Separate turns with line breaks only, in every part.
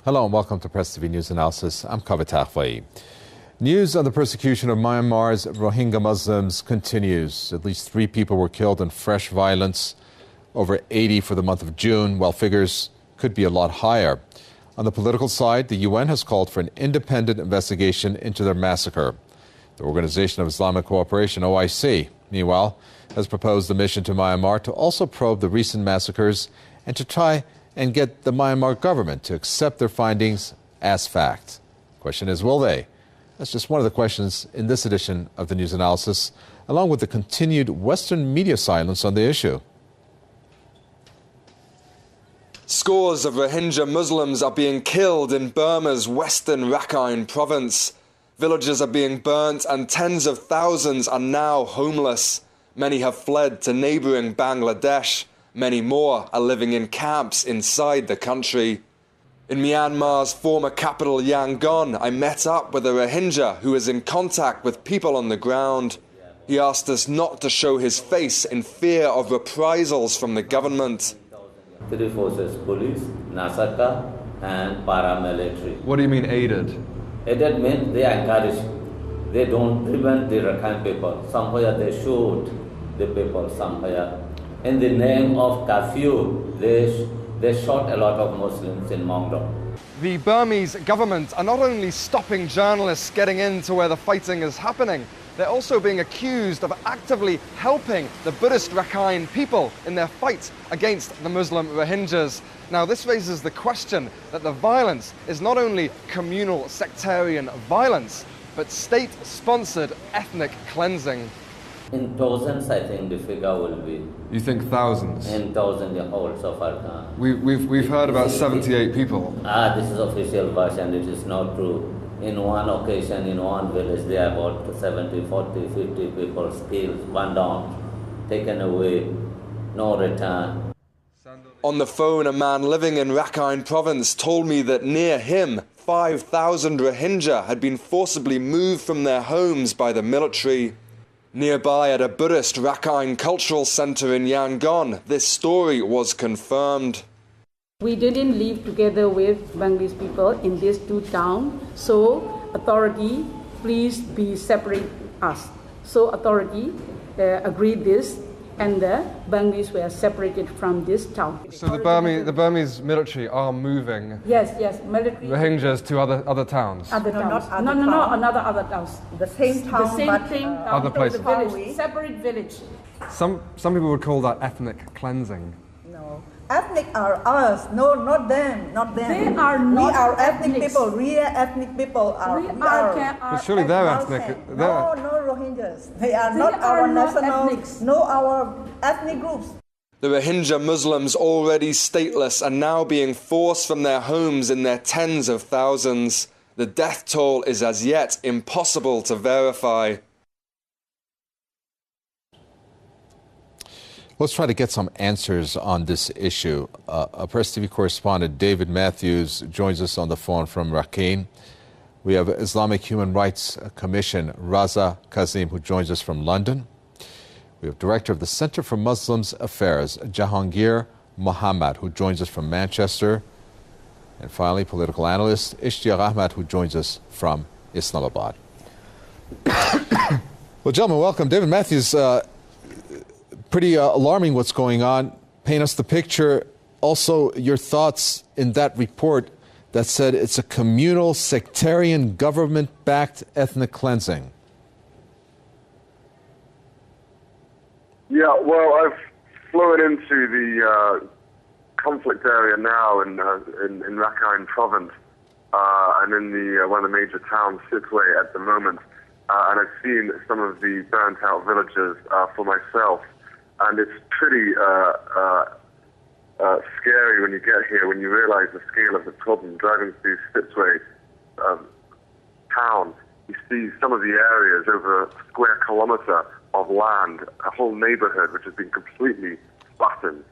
Hello and welcome to Press TV News Analysis. I'm Kavit Akhwai. News on the persecution of Myanmar's Rohingya Muslims continues. At least 3 people were killed in fresh violence, over 80 for the month of June, while figures could be a lot higher. On the political side, the UN has called for an independent investigation into their massacre. The Organization of Islamic Cooperation, OIC, meanwhile, has proposed a mission to Myanmar to also probe the recent massacres and to try and get the Myanmar government to accept their findings as fact. The question is, will they? That's just one of the questions in this edition of the News Analysis, along with the continued Western media silence on the issue.
Scores of Rohingya Muslims are being killed in Burma's western Rakhine province. Villages are being burnt and tens of thousands are now homeless. Many have fled to neighbouring Bangladesh. Many more are living in camps inside the country. In Myanmar's former capital Yangon, I met up with a Rohingya who is in contact with people on the ground. He asked us not to show his face in fear of reprisals from the government.
3 forces, police, Nasaka and paramilitary.
What do you mean aided?
Aided means they encourage. They don't prevent the Rakhine people. Somewhere they shoot the people, somewhere. In the name of curfew, they shot a lot of Muslims in Mongdo.
The Burmese government are not only stopping journalists getting into where the fighting is happening, they're also being accused of actively helping the Buddhist Rakhine people in their fight against the Muslim Rohingyas. Now, this raises the question that the violence is not only communal sectarian violence, but state-sponsored ethnic cleansing.
In thousands, I think the figure will be.
You think thousands?
In thousands, the whole so far.
We've heard about 78 people.
This is official version. It is not true. In one occasion, in one village, there are about 70, 40, 50 people killed, one down, taken away, no return.
On the phone, a man living in Rakhine province told me that near him, 5,000 Rohingya had been forcibly moved from their homes by the military. Nearby at a Buddhist Rakhine cultural center in Yangon, this story was confirmed.
We didn't live together with Bangladesh people in these 2 towns, so authority, please be separate us. So authority agreed this, and the Bangladesh were separated from this town.
So the Burmese military are moving.
Yes, military.
Rohingyas to other towns.
Other towns.
No, not
other towns.
The same town,
the same
but
thing.
Other places.
Village, separate village.
Some people would call that ethnic cleansing.
no. Ethnic are us. No, not them.
They are not.
We are ethnic
ethnics.
people. Real ethnic people are.
We
are.
But surely they're ethnic.
No Rohingyas. They are not our national.
Ethnics.
No, our ethnic groups.
The Rohingya Muslims, already stateless, are now being forced from their homes in their tens of thousands. The death toll is as yet impossible to verify.
Let's try to get some answers on this issue. A Press TV correspondent, David Matthews, joins us on the phone from Rakhine. We have Islamic Human Rights Commission, Raza Kazim, who joins us from London. We have Director of the Center for Muslims Affairs, Jahangir Mohammad, who joins us from Manchester. And finally, political analyst Ishtiaq Ahmad, who joins us from Islamabad. Well, gentlemen, welcome. David Matthews, pretty alarming what's going on. Paint us the picture. Also, your thoughts in that report that said it's a communal, sectarian, government-backed ethnic cleansing.
Yeah, well, I've flown into the conflict area now in Rakhine province and in the one of the major towns, Sitwe, at the moment. And I've seen some of the burnt-out villages for myself. And it's pretty scary when you get here, when you realize the scale of the problem. Driving through Sitwe town, you see some of the areas over a square kilometre of land, a whole neighbourhood which has been completely flattened.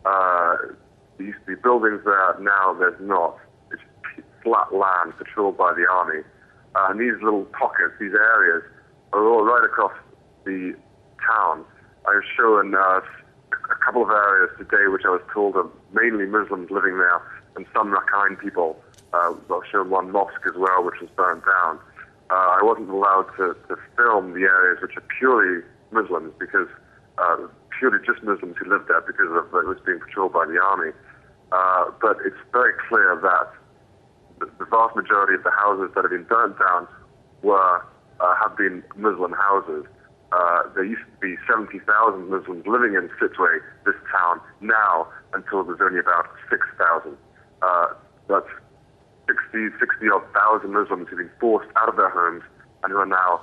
There used to be buildings there, now there's not. It's flat land patrolled by the army. And these little pockets, these areas, are all right across the town. I was shown a couple of areas today which I was told are mainly Muslims living there, and some Rakhine people. I've shown one mosque as well, which was burnt down. I wasn't allowed to film the areas which are purely Muslims, because purely just Muslims who lived there, because of it was being patrolled by the army. But it's very clear that the vast majority of the houses that have been burnt down have been Muslim houses. There used to be 70,000 Muslims living in Sittwe, this town, now until there's only about 6,000. That's 60-odd thousand Muslims who've been forced out of their homes and who are now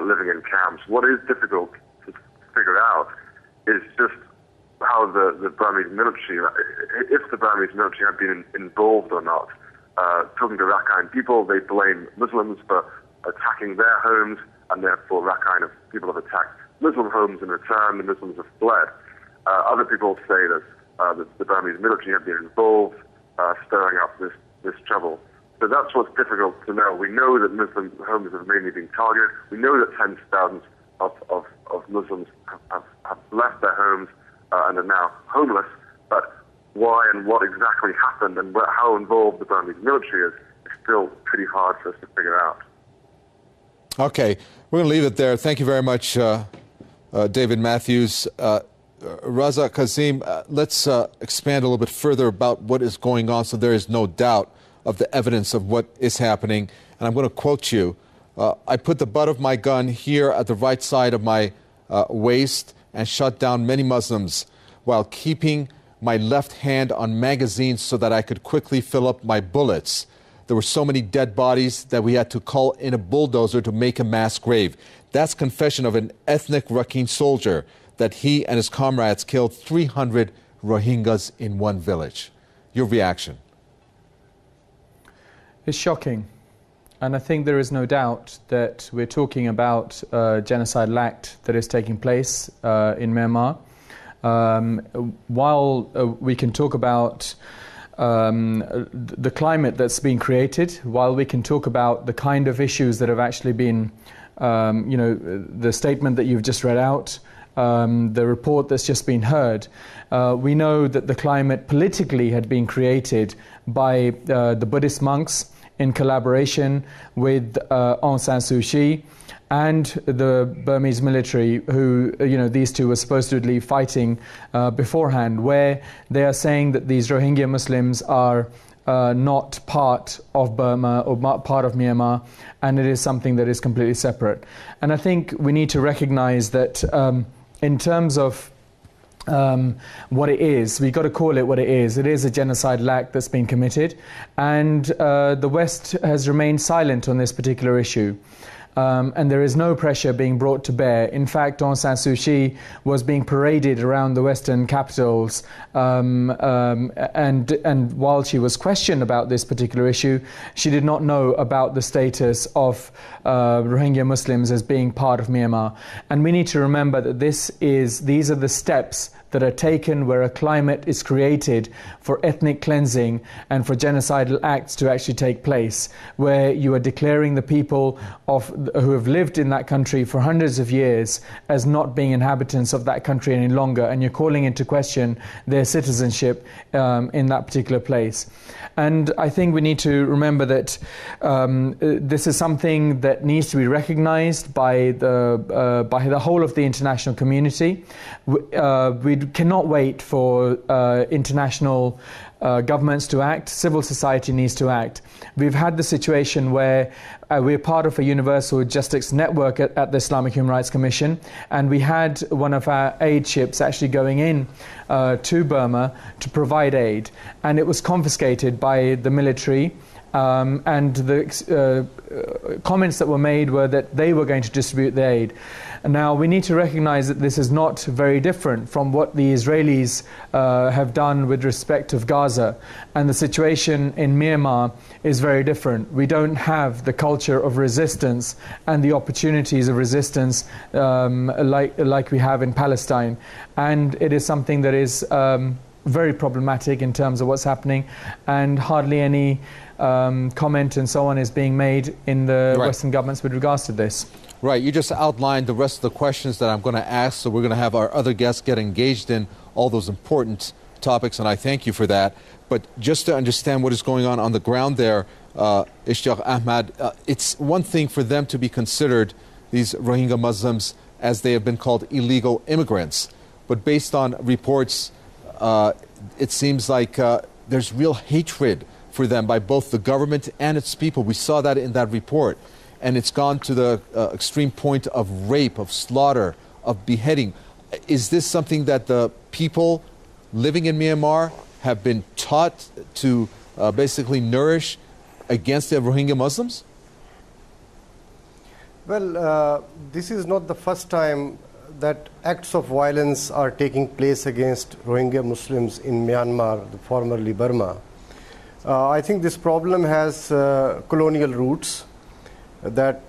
living in camps. What is difficult to figure out is just how the Burmese military, if the Burmese military have been involved or not. Talking to Rakhine people, they blame Muslims for attacking their homes, and therefore Rakhine people have attacked Muslim homes in return. The Muslims have fled. Other people say that the Burmese military have been involved, stirring up this trouble. So that's what's difficult to know. We know that Muslim homes have mainly been targeted. We know that tens of thousands of Muslims have left their homes and are now homeless. But why and what exactly happened and how involved the Burmese military is still pretty hard for us to figure out.
Okay, we're going to leave it there. Thank you very much, David Matthews. Raza Kazim, let's expand a little bit further about what is going on so there is no doubt of the evidence of what is happening. And I'm going to quote you. I put the butt of my gun here at the right side of my waist and shot down many Muslims while keeping my left hand on magazines so that I could quickly fill up my bullets. There were so many dead bodies that we had to call in a bulldozer to make a mass grave. That's confession of an ethnic Rakhine soldier that he and his comrades killed 300 Rohingyas in one village. Your reaction?
It's shocking. And I think there is no doubt that we're talking about a genocidal act that is taking place in Myanmar. While we can talk about the climate that's been created, while we can talk about the kind of issues that have actually been, the statement that you've just read out, the report that's just been heard, we know that the climate politically had been created by the Buddhist monks in collaboration with Aung San Suu Kyi and the Burmese military, who, these two were supposedly fighting beforehand, where they are saying that these Rohingya Muslims are not part of Burma or part of Myanmar, and it is something that is completely separate. And I think we need to recognize that in terms of what it is, we've got to call it what it is. It is a genocidal act that's been committed, and the West has remained silent on this particular issue. And there is no pressure being brought to bear. In fact, Aung San Suu Kyi was being paraded around the Western capitals, and while she was questioned about this particular issue, she did not know about the status of Rohingya Muslims as being part of Myanmar. And we need to remember that these are the steps that are taken where a climate is created for ethnic cleansing and for genocidal acts to actually take place, where you are declaring the people who have lived in that country for hundreds of years as not being inhabitants of that country any longer, and you're calling into question their citizenship in that particular place. And I think we need to remember that this is something that needs to be recognized by the whole of the international community. We cannot wait for international governments to act. Civil society needs to act. We've had the situation where we're part of a universal justice network at the Islamic Human Rights Commission, and we had one of our aid ships actually going in to Burma to provide aid, and it was confiscated by the military. And the comments that were made were that they were going to distribute the aid. Now, we need to recognize that this is not very different from what the Israelis have done with respect of Gaza. And the situation in Myanmar is very different. We don't have the culture of resistance and the opportunities of resistance like we have in Palestine. And it is something that is very problematic in terms of what's happening, and hardly any comment and so on is being made in the Western governments with regards to this.
Right, you just outlined the rest of the questions that I'm going to ask, so we're going to have our other guests get engaged in all those important topics, and I thank you for that. But just to understand what is going on the ground there, Ishtiaq Ahmad, it's one thing for them to be considered, these Rohingya Muslims, as they have been called illegal immigrants. But based on reports, it seems like there's real hatred for them by both the government and its people. We saw that in that report. And it's gone to the extreme point of rape, of slaughter, of beheading. Is this something that the people living in Myanmar have been taught to basically nourish against the Rohingya Muslims?
Well, this is not the first time that acts of violence are taking place against Rohingya Muslims in Myanmar, formerly Burma. I think this problem has colonial roots, that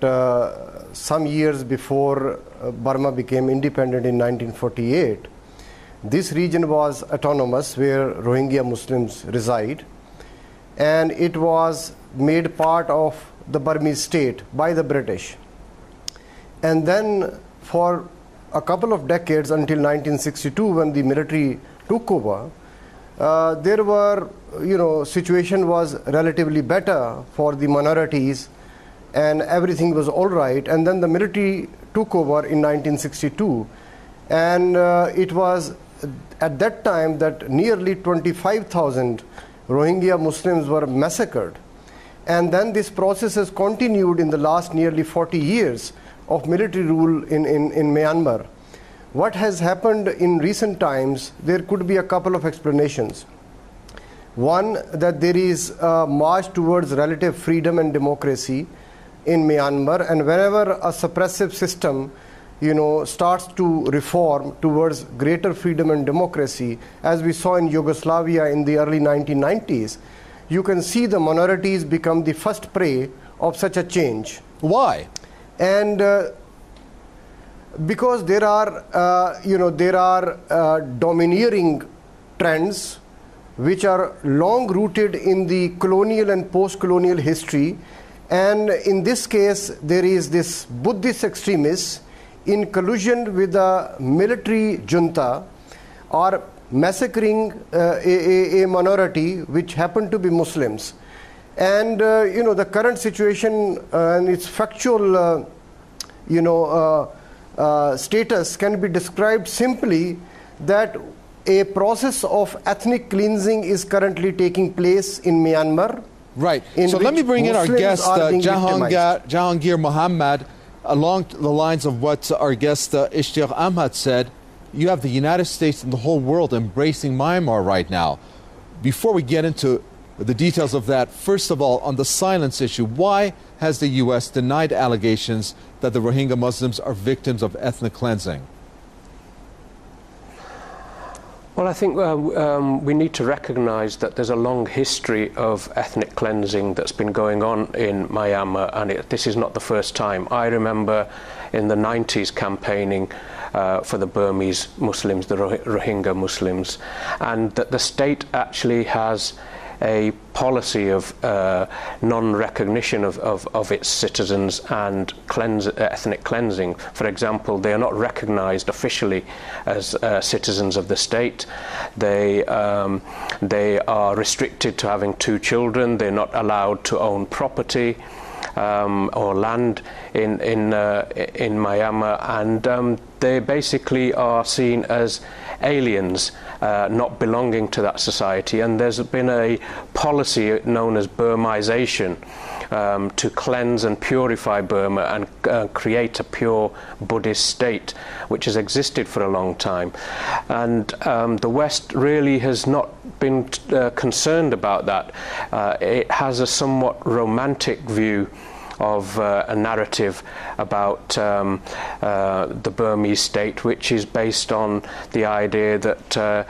some years before Burma became independent in 1948, this region was autonomous where Rohingya Muslims reside, and it was made part of the Burmese state by the British. And then for a couple of decades until 1962, when the military took over, there were, situation was relatively better for the minorities and everything was all right. And then the military took over in 1962, and it was at that time that nearly 25,000 Rohingya Muslims were massacred. And then this process has continued in the last nearly 40 years of military rule in Myanmar. What has happened in recent times, there could be a couple of explanations. One, that there is a march towards relative freedom and democracy in Myanmar, and whenever a suppressive system starts to reform towards greater freedom and democracy, as we saw in Yugoslavia in the early 1990s, you can see the minorities become the first prey of such a change.
Why?
And because there are domineering trends which are long rooted in the colonial and post-colonial history, and in this case there is this Buddhist extremists in collusion with the military junta are massacring a minority which happen to be Muslims. And the current situation and its factual status can be described simply that a process of ethnic cleansing is currently taking place in Myanmar.
Right. So let me bring in our guest, Jahangir Mohammed, along the lines of what our guest Ishtiaq Ahmad said. You have the United States and the whole world embracing Myanmar right now. Before we get into the details of that, first of all, on the silence issue, why has the U.S. denied allegations that the Rohingya Muslims are victims of ethnic cleansing?
Well, I think we need to recognize that there's a long history of ethnic cleansing that's been going on in Myanmar, and this is not the first time. I remember in the 90s campaigning for the Burmese Muslims, the Rohingya Muslims, and that the state actually has a policy of non-recognition of its citizens and ethnic cleansing. For example, they are not recognized officially as citizens of the state. They are restricted to having 2 children. They're not allowed to own property or land in Myanmar, and they basically are seen as aliens, not belonging to that society. And there's been a policy known as Burmization to cleanse and purify Burma and create a pure Buddhist state, which has existed for a long time. And the West really has not been concerned about that. It has a somewhat romantic view of a narrative about the Burmese state, which is based on the idea that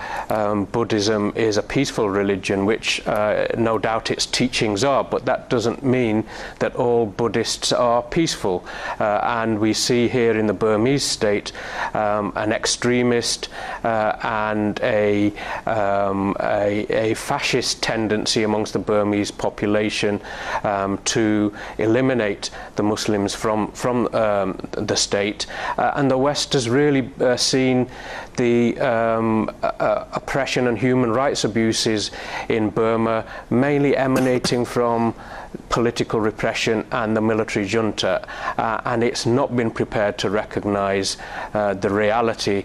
Buddhism is a peaceful religion, which no doubt its teachings are, but that doesn't mean that all Buddhists are peaceful. And we see here in the Burmese state an extremist and a fascist tendency amongst the Burmese population to eliminate eliminate the Muslims from the state, and the West has really seen the oppression and human rights abuses in Burma mainly emanating from political repression and the military junta, and it's not been prepared to recognize the reality,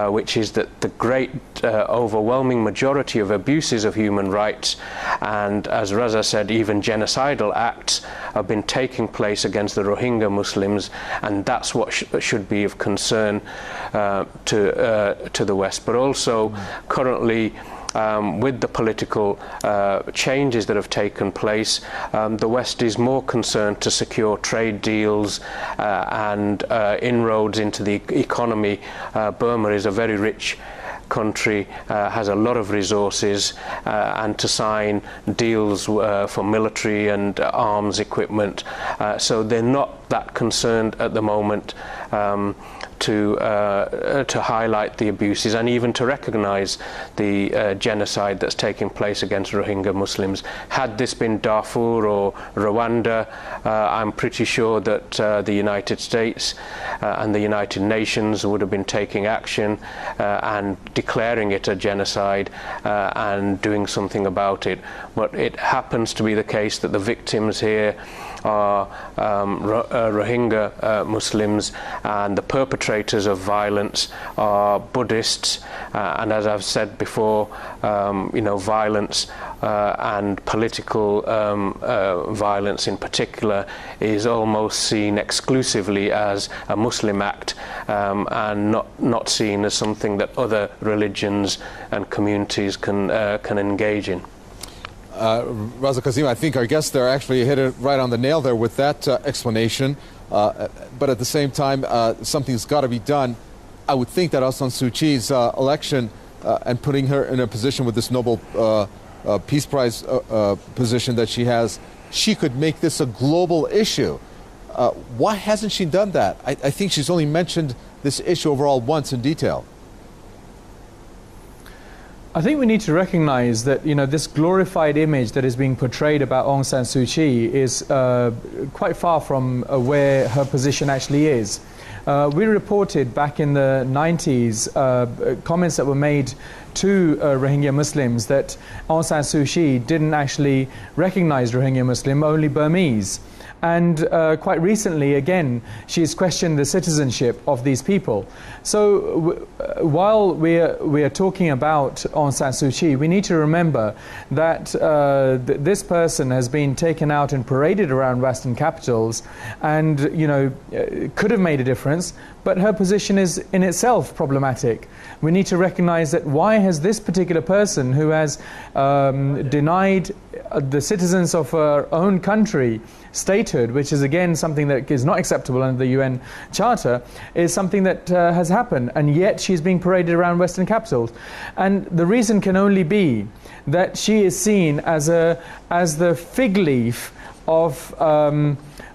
which is that the great overwhelming majority of abuses of human rights, and as Raza said, even genocidal acts, have been taking place against the Rohingya Muslims, and that's what should be of concern to the West. But also currently, with the political changes that have taken place, the West is more concerned to secure trade deals and inroads into the economy. Burma is a very rich country, has a lot of resources, and to sign deals for military and arms equipment. So they're not that concerned at the moment to highlight the abuses and even to recognise the genocide that's taking place against Rohingya Muslims. Had this been Darfur or Rwanda, I'm pretty sure that the United States and the United Nations would have been taking action and declaring it a genocide and doing something about it. But it happens to be the case that the victims here are Rohingya Muslims, and the perpetrators of violence are Buddhists, and as I've said before, violence and political violence in particular is almost seen exclusively as a Muslim act, and not seen as something that other religions and communities can engage in.
Raza Kazim, I think our guests there actually hit it right on the nail there with that explanation. But at the same time, something's got to be done. I would think that Aung San Suu Kyi's election and putting her in a position with this Nobel Peace Prize position that she has, she could make this a global issue. Why hasn't she done that? I think she's only mentioned this issue overall once in detail.
I think we need to recognize that, this glorified image that is being portrayed about Aung San Suu Kyi is quite far from where her position actually is. We reported back in the 90s comments that were made to Rohingya Muslims that Aung San Suu Kyi didn't actually recognize Rohingya Muslim, only Burmese. And quite recently, again, she has questioned the citizenship of these people. So while we are talking about Aung San Suu Kyi, we need to remember that this person has been taken out and paraded around Western capitals and, could have made a difference, but her position is in itself problematic. We need to recognize that why has this particular person who has denied the citizens of her own country statehood, which is again something that is not acceptable under the UN Charter, is something that has happened, and yet she's being paraded around Western capitals. And the reason can only be that she is seen as the fig leaf of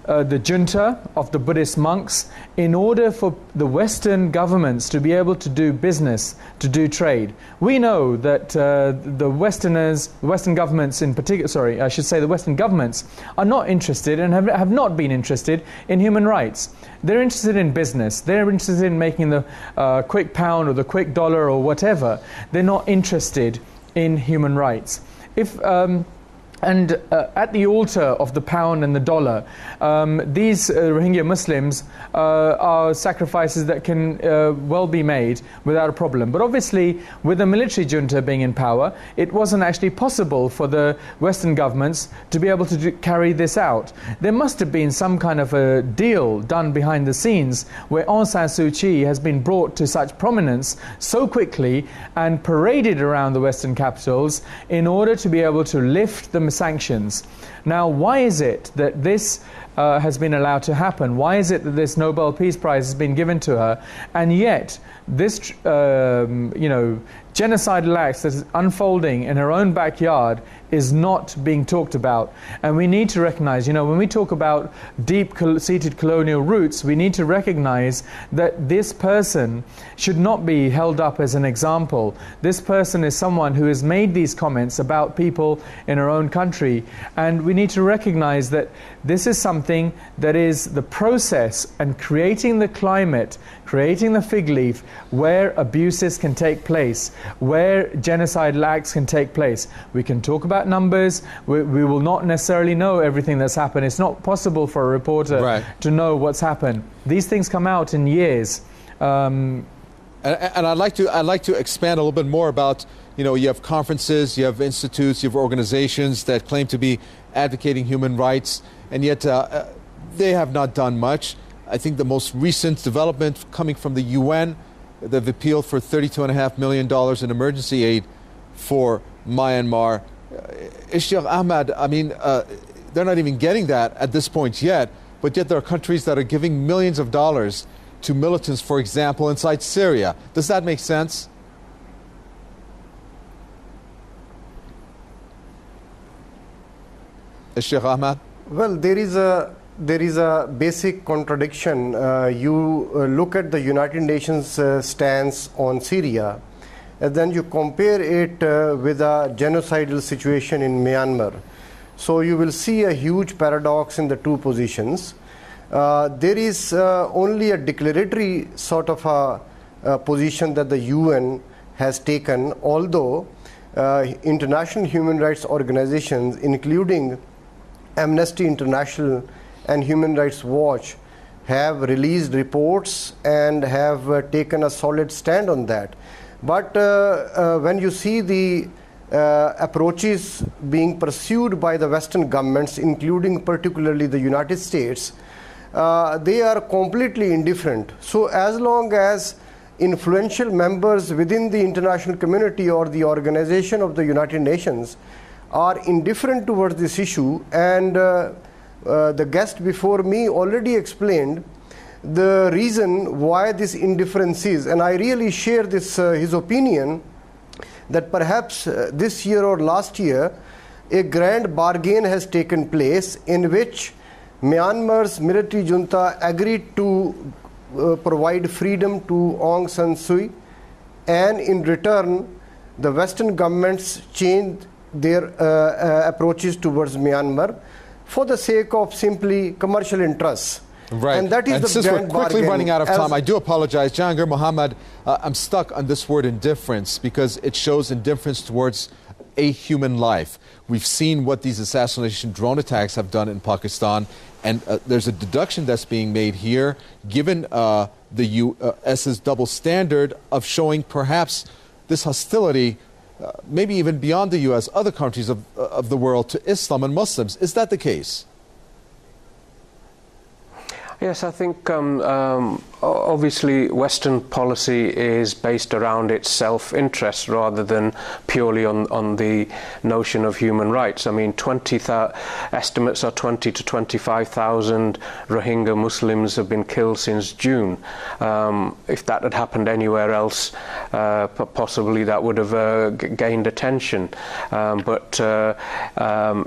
the junta, of the Buddhist monks, in order for the Western governments to be able to do business, to do trade. We know that the Western governments in particular, the Western governments are not interested and have not been interested in human rights. They're interested in business. They're interested in making the quick pound or the quick dollar or whatever. They're not interested in human rights. And at the altar of the pound and the dollar, these Rohingya Muslims are sacrifices that can well be made without a problem. But obviously, with the military junta being in power, it wasn't actually possible for the Western governments to be able to carry this out. There must have been some kind of a deal done behind the scenes where Aung San Suu Kyi has been brought to such prominence so quickly and paraded around the Western capitals in order to be able to lift the sanctions. Now, why is it that this has been allowed to happen? Why is it that this Nobel Peace Prize has been given to her, and yet this genocidal acts that is unfolding in her own backyard is not being talked about. And we need to recognize, when we talk about deep-seated colonial roots, we need to recognize that this person should not be held up as an example. This person is someone who has made these comments about people in her own country, and we need to recognize that this is something that is the process and creating the climate, creating the fig leaf where abuses can take place, where genocidal acts can take place. We can talk about numbers. We will not necessarily know everything that's happened. It's not possible for a reporter to know what's happened. These things come out in years.
And I'd like to expand a little bit more about, you have conferences, you have institutes, you have organizations that claim to be advocating human rights, and yet they have not done much. I think the most recent development coming from the UN, they've appealed for $32.5 million in emergency aid for Myanmar. Ishaq Ahmad, I mean, they're not even getting that at this point yet, but yet there are countries that are giving millions of dollars to militants, for example, inside Syria. Does that make sense? Ishaq Ahmad?
Well, there is a basic contradiction. You look at the United Nations stance on Syria, and then you compare it with a genocidal situation in Myanmar. So you will see a huge paradox in the two positions. There is only a declaratory sort of a position that the UN has taken, although international human rights organizations, including Amnesty International and Human Rights Watch, have released reports and have taken a solid stand on that. But when you see the approaches being pursued by the Western governments, including particularly the United States, they are completely indifferent. So as long as influential members within the international community or the Organization of the United Nations are indifferent towards this issue, and the guest before me already explained the reason why this indifference is, and I really share this his opinion that perhaps this year or last year a grand bargain has taken place in which Myanmar's military junta agreed to provide freedom to Aung San Suu Kyi, and in return the Western governments changed their approaches towards Myanmar for the sake of simply commercial interests.
Right.
And that is
and
the
since
grand
we're quickly
bargain.
running out of time, I do apologize. Jahangir Mohammed, I'm stuck on this word indifference because it shows indifference towards a human life. We've seen what these assassination drone attacks have done in Pakistan, and there's a deduction that's being made here, given the US's double standard of showing perhaps this hostility, maybe even beyond the U.S., other countries of the world, to Islam and Muslims. Is that the case?
Yes, I think obviously Western policy is based around its self-interest rather than purely on the notion of human rights. I mean, estimates are 20 to 25,000 Rohingya Muslims have been killed since June. If that had happened anywhere else, possibly that would have gained attention. But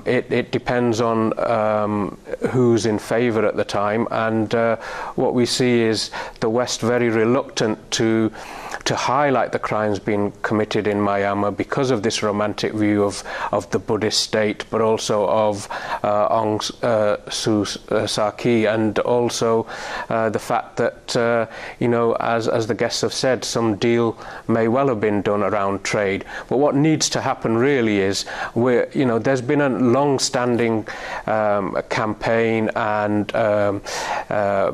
it depends on who's in favour at the time, and what we see is the West very reluctant to highlight the crimes being committed in Myanmar because of this romantic view of the Buddhist state, but also of Aung San Suu Kyi, and also the fact that, as the guests have said, some deal may well have been done around trade. But what needs to happen really is, there's been a long-standing campaign and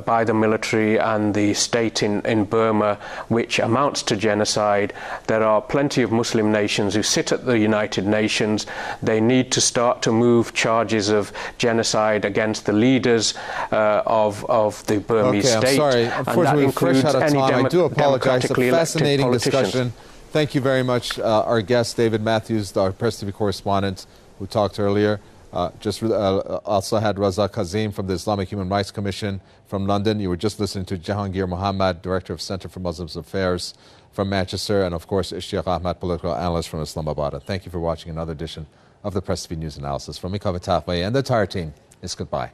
by the military and the state in Burma, which amounts to genocide. There are plenty of Muslim nations who sit at the United Nations. They need to start to move charges of genocide against the leaders of the Burmese state.
I'm sorry. Unfortunately, we're fresh out of time. I do apologize. It's a fascinating discussion. Thank you very much, our guest, David Matthews, our press TV correspondent who talked earlier. Also had Raza Kazim from the Islamic Human Rights Commission from London. You were just listening to Jahangir Mohammad, Director of Centre for Muslims Affairs from Manchester, and of course Sheikh Ahmad, political analyst from Islamabad. And thank you for watching another edition of the Press TV News Analysis. From me, Kaveh Tafway, and the entire team, it's goodbye.